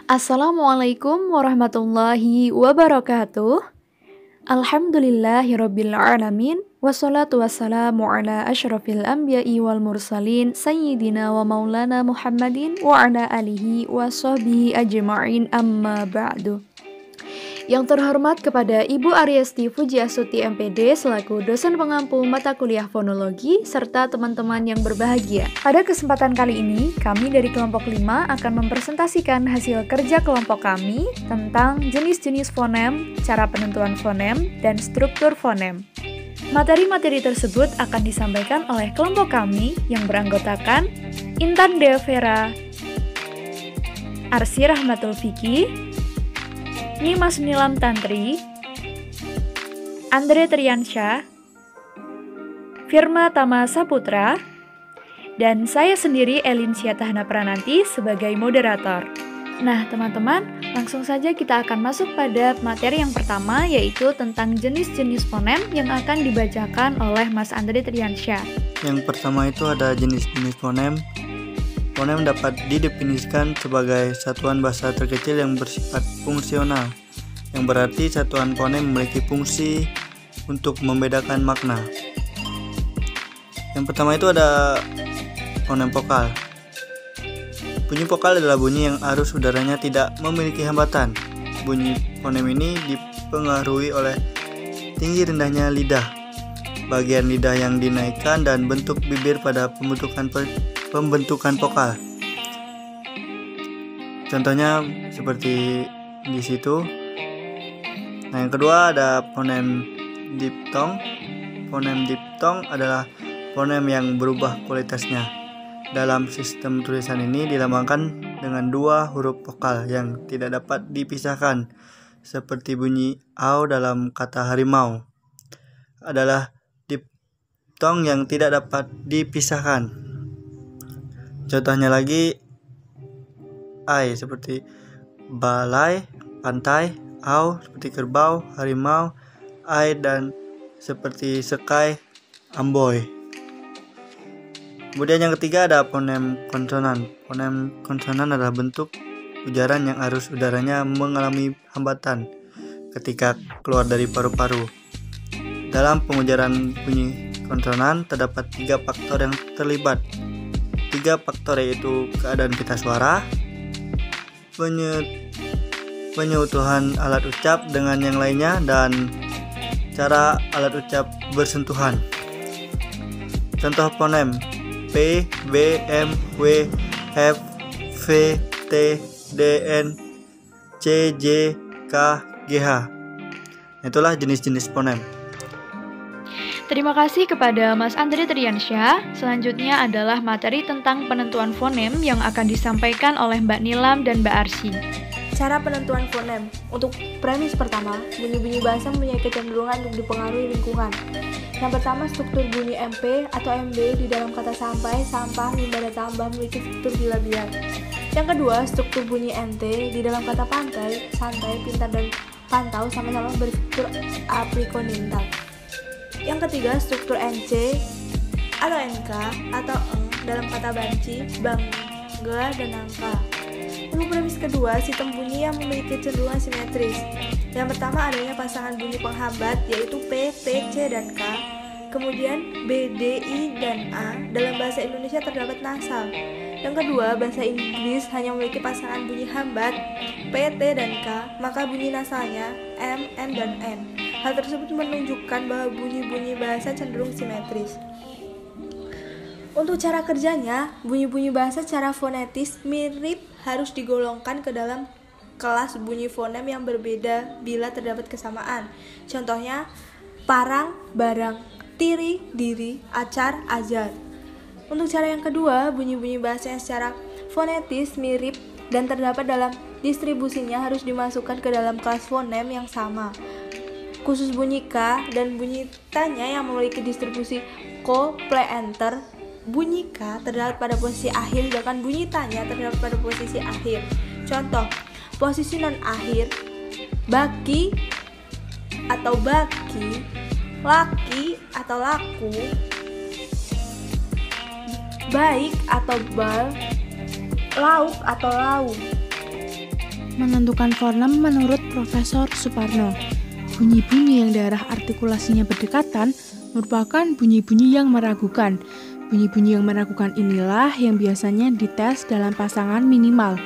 Assalamualaikum warahmatullahi wabarakatuh. Alhamdulillahirabbil alamin wassalatu wassalamu ala asyrafil anbiya'i wal mursalin sayyidina wa maulana Muhammadin wa ala alihi wa sahbihi ajma'in amma ba'du. Yang terhormat kepada Ibu Ariesti Fujiastuti MPD selaku dosen pengampu mata kuliah fonologi serta teman-teman yang berbahagia. Pada kesempatan kali ini, kami dari kelompok 5 akan mempresentasikan hasil kerja kelompok kami tentang jenis-jenis fonem, cara penentuan fonem, dan struktur fonem. Materi-materi tersebut akan disampaikan oleh kelompok kami yang beranggotakan Intan Dea Vera, Arsy Rahmatul Fiki, Nimas Nilam Tantri, Andre Triansyah, Firma Tama Saputra, dan saya sendiri Elin Syatahana Prananti sebagai moderator. Nah teman-teman, langsung saja kita akan masuk pada materi yang pertama, yaitu tentang jenis-jenis fonem yang akan dibacakan oleh Mas Andre Triansyah. Yang pertama itu ada jenis-jenis fonem. Fonem dapat didefinisikan sebagai satuan bahasa terkecil yang bersifat fungsional, yang berarti satuan fonem memiliki fungsi untuk membedakan makna. Yang pertama itu ada fonem vokal. Bunyi vokal adalah bunyi yang arus udaranya tidak memiliki hambatan. Bunyi fonem ini dipengaruhi oleh tinggi rendahnya lidah, bagian lidah yang dinaikkan, dan bentuk bibir pada pembentukan vokal. Contohnya seperti di situ. Nah, yang kedua ada fonem diptong. Fonem diptong adalah fonem yang berubah kualitasnya. Dalam sistem tulisan ini dilambangkan dengan dua huruf vokal yang tidak dapat dipisahkan, seperti bunyi au dalam kata harimau. Adalah diptong yang tidak dapat dipisahkan. Contohnya lagi ai seperti balai, pantai, au seperti kerbau, harimau, ai dan seperti sekai, amboy. Kemudian yang ketiga ada fonem konsonan. Fonem konsonan adalah bentuk ujaran yang arus udaranya mengalami hambatan ketika keluar dari paru-paru. Dalam pengujaran bunyi konsonan terdapat 3 faktor yang terlibat. 3 faktor yaitu keadaan pita suara, penyeutuhan alat ucap dengan yang lainnya, dan cara alat ucap bersentuhan. Contoh fonem P, B, M, W, F, V, T, D, N, C, J, K, G, H. Itulah jenis-jenis fonem. Terima kasih kepada Mas Andre Triansyah. Selanjutnya adalah materi tentang penentuan fonem yang akan disampaikan oleh Mbak Nilam dan Mbak Arsy. Cara penentuan fonem. Untuk premis pertama, bunyi-bunyi bahasa mempunyai kecenderungan untuk dipengaruhi lingkungan. Yang pertama, struktur bunyi MP atau MB di dalam kata sampai, sampah, limbah, tambah memiliki struktur bilabial. Yang kedua, struktur bunyi NT di dalam kata pantai, santai, pintar, dan pantau sama-sama berstruktur aprikontinental. Yang ketiga, struktur NC atau NK atau eng dalam kata banci, bangga, dan nangka. Untuk premis kedua, sistem bunyi yang memiliki kecenderungan simetris. Yang pertama adanya pasangan bunyi penghambat yaitu P, T, C, dan K. Kemudian B, D, I, dan A. Dalam bahasa Indonesia terdapat nasal. Yang kedua, bahasa Inggris hanya memiliki pasangan bunyi hambat P, T, dan K, maka bunyi nasalnya M, N, dan N. Hal tersebut menunjukkan bahwa bunyi-bunyi bahasa cenderung simetris. Untuk cara kerjanya, bunyi-bunyi bahasa secara fonetis mirip harus digolongkan ke dalam kelas bunyi fonem yang berbeda bila terdapat kesamaan. Contohnya, parang, barang, tiri, diri, acar, ajar. Untuk cara yang kedua, bunyi-bunyi bahasa yang secara fonetis mirip dan terdapat dalam distribusinya harus dimasukkan ke dalam kelas fonem yang sama. Khusus bunyi K dan bunyi tanya yang memiliki distribusi co-pleenter. Bunyi K terdapat pada posisi akhir, sedangkan bunyi tanya terdapat pada posisi akhir. Contoh, posisi non-akhir, baki atau baki, laki atau laku, baik atau bal, lauk atau lauk. Menentukan fonem menurut Profesor Suparno. Bunyi-bunyi yang daerah artikulasinya berdekatan merupakan bunyi-bunyi yang meragukan. Bunyi-bunyi yang meragukan inilah yang biasanya dites dalam pasangan minimal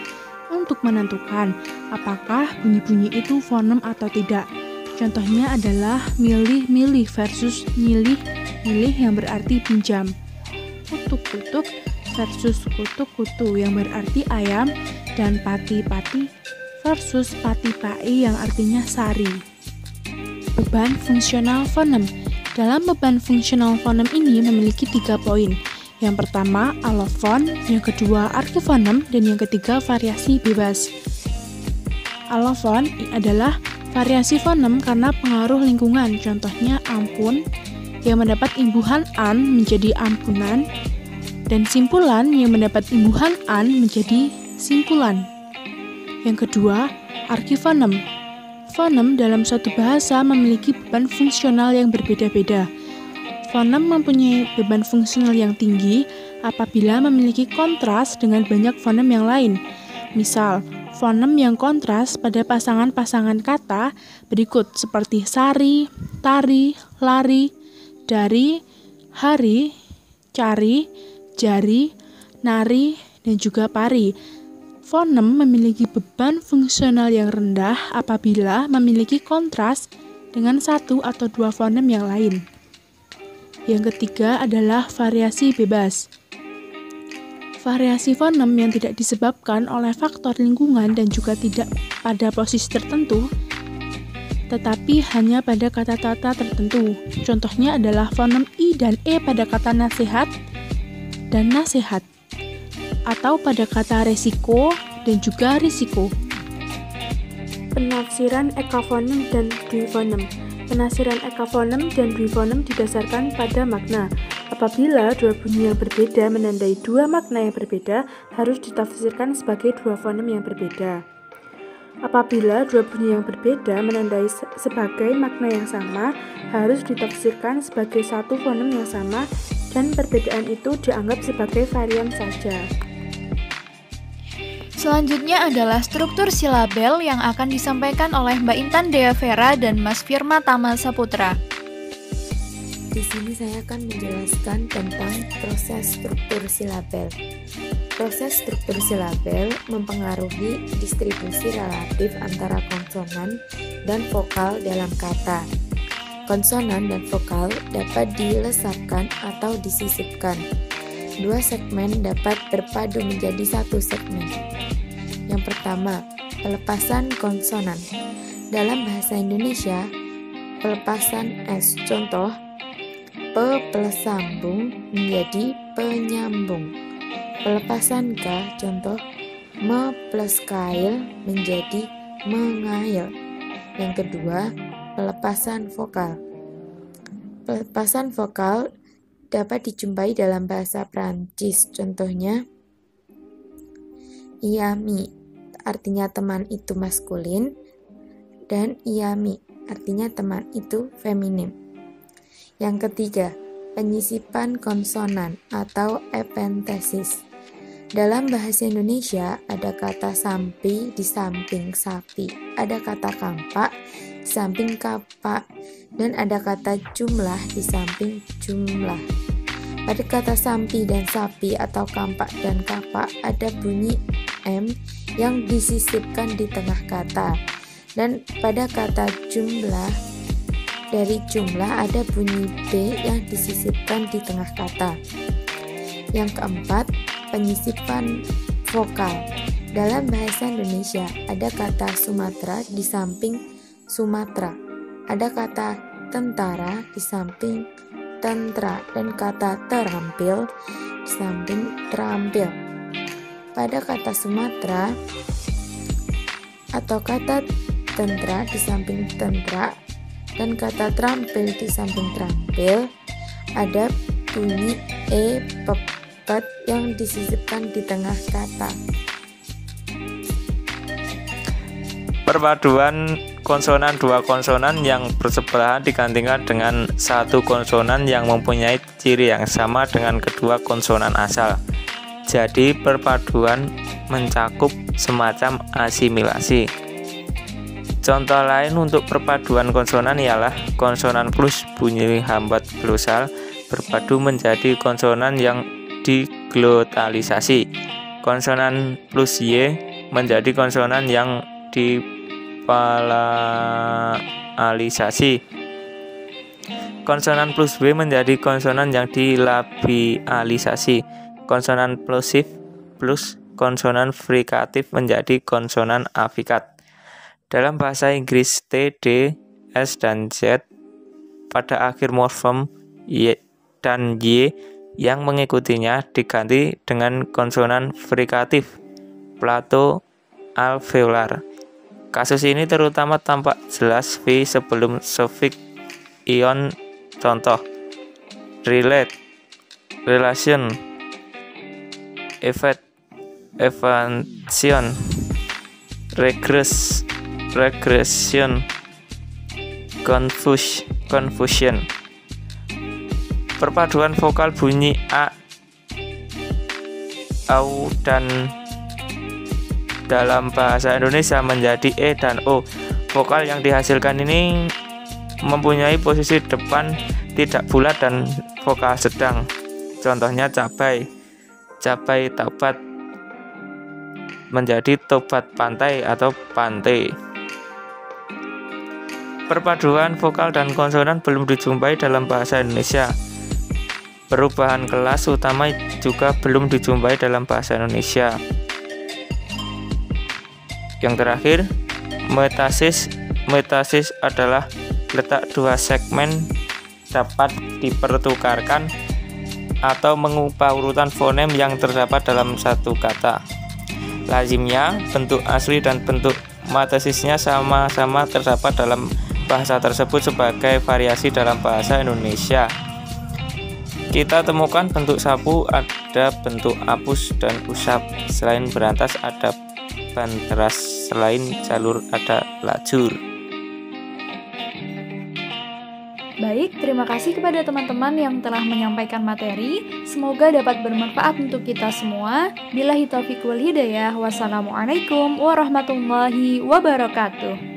untuk menentukan apakah bunyi-bunyi itu fonem atau tidak. Contohnya adalah milih-milih versus nyilih-nyilih yang berarti pinjam. Kutuk-kutuk versus kutuk-kutu yang berarti ayam, dan pati-pati versus pati-pai yang artinya sari. Beban fungsional fonem. Dalam beban fungsional fonem ini memiliki 3 poin. Yang pertama, alofon, yang kedua, arkifonem, dan yang ketiga, variasi bebas. Alofon adalah variasi fonem karena pengaruh lingkungan, contohnya ampun, yang mendapat imbuhan an menjadi ampunan, dan simpulan yang mendapat imbuhan an menjadi simpulan. Yang kedua, arkifonem. Fonem dalam suatu bahasa memiliki beban fungsional yang berbeda-beda. Fonem mempunyai beban fungsional yang tinggi apabila memiliki kontras dengan banyak fonem yang lain. Misal, fonem yang kontras pada pasangan-pasangan kata berikut seperti sari, tari, lari, dari, hari, cari, jari, nari, dan juga pari. Fonem memiliki beban fungsional yang rendah apabila memiliki kontras dengan 1 atau 2 fonem yang lain. Yang ketiga adalah variasi bebas. Variasi fonem yang tidak disebabkan oleh faktor lingkungan dan juga tidak pada posisi tertentu, tetapi hanya pada kata-kata tertentu. Contohnya adalah fonem i dan e pada kata nasihat dan nasihat, atau pada kata resiko dan juga risiko. Penafsiran ekafonem dan duifonem. Penafsiran ekafonem dan duifonem didasarkan pada makna. Apabila dua bunyi yang berbeda menandai dua makna yang berbeda, harus ditafsirkan sebagai dua fonem yang berbeda. Apabila dua bunyi yang berbeda menandai sebagai makna yang sama, harus ditafsirkan sebagai satu fonem yang sama, dan perbedaan itu dianggap sebagai varian saja. Selanjutnya adalah struktur silabel yang akan disampaikan oleh Mbak Intan Dea Vera dan Mas Firma Tama Saputra. Di sini saya akan menjelaskan tentang proses struktur silabel. Proses struktur silabel mempengaruhi distribusi relatif antara konsonan dan vokal dalam kata. Konsonan dan vokal dapat dilesatkan atau disisipkan. Dua segmen dapat berpadu menjadi satu segmen. Yang pertama, pelepasan konsonan. Dalam bahasa Indonesia, pelepasan S, contoh, pe plus sambung menjadi penyambung. Pelepasan K, contoh, me plus kail menjadi mengail. Yang kedua, pelepasan vokal. Pelepasan vokal dapat dijumpai dalam bahasa Prancis, contohnya, iami, artinya teman itu maskulin, dan iami, artinya teman itu feminim. Yang ketiga, penyisipan konsonan atau epentesis. Dalam bahasa Indonesia ada kata sampi di samping sapi, ada kata kampak di samping kapak, dan ada kata jumlah di samping jumlah. Pada kata sampi dan sapi atau kampak dan kapak ada bunyi M yang disisipkan di tengah kata, dan pada kata jumlah dari jumlah ada bunyi B yang disisipkan di tengah kata. Yang keempat, penyisipan vokal. Dalam bahasa Indonesia ada kata Sumatera di samping Sumatera, ada kata tentara di samping tentra, dan kata terampil di samping terampil. Pada kata Sumatera atau kata tentra di samping tentra dan kata terampil di samping terampil ada bunyi E pepet yang disisipkan di tengah kata. Perpaduan konsonan dua konsonan yang bersebelahan digantikan dengan satu konsonan yang mempunyai ciri yang sama dengan kedua konsonan asal. Jadi perpaduan mencakup semacam asimilasi. Contoh lain untuk perpaduan konsonan ialah konsonan plus bunyi hambat glosal berpadu menjadi konsonan yang diglotalisasi. Konsonan plus Y menjadi konsonan yang dipalaalisasi. Konsonan plus W menjadi konsonan yang dilabialisasi. Konsonan plosif plus konsonan frikatif menjadi konsonan afikat. Dalam bahasa Inggris, T, D, S, dan Z pada akhir morfem Y dan Y yang mengikutinya diganti dengan konsonan frikatif plato-alveolar. Kasus ini terutama tampak jelas V sebelum sufiks ion. Contoh: relate, relation, evasion, regression, confusion. Perpaduan vokal bunyi A, AU dan dalam bahasa Indonesia menjadi E dan O. Vokal yang dihasilkan ini mempunyai posisi depan tidak bulat dan vokal sedang. Contohnya cabai, cabai taubat menjadi tobat pantai atau pantai. Perpaduan vokal dan konsonan belum dijumpai dalam bahasa Indonesia. Perubahan kelas utama juga belum dijumpai dalam bahasa Indonesia. Yang terakhir, metasis adalah letak dua segmen dapat dipertukarkan atau mengubah urutan fonem yang terdapat dalam satu kata. Lazimnya, bentuk asli dan bentuk metasisnya sama-sama terdapat dalam bahasa tersebut sebagai variasi dalam bahasa Indonesia. Kita temukan bentuk sapu, ada bentuk apus dan usap. Selain berantas ada banteras, selain jalur ada lajur. Baik, terima kasih kepada teman-teman yang telah menyampaikan materi. Semoga dapat bermanfaat untuk kita semua. Billahi taufiq wal hidayah. Wassalamualaikum warahmatullahi wabarakatuh.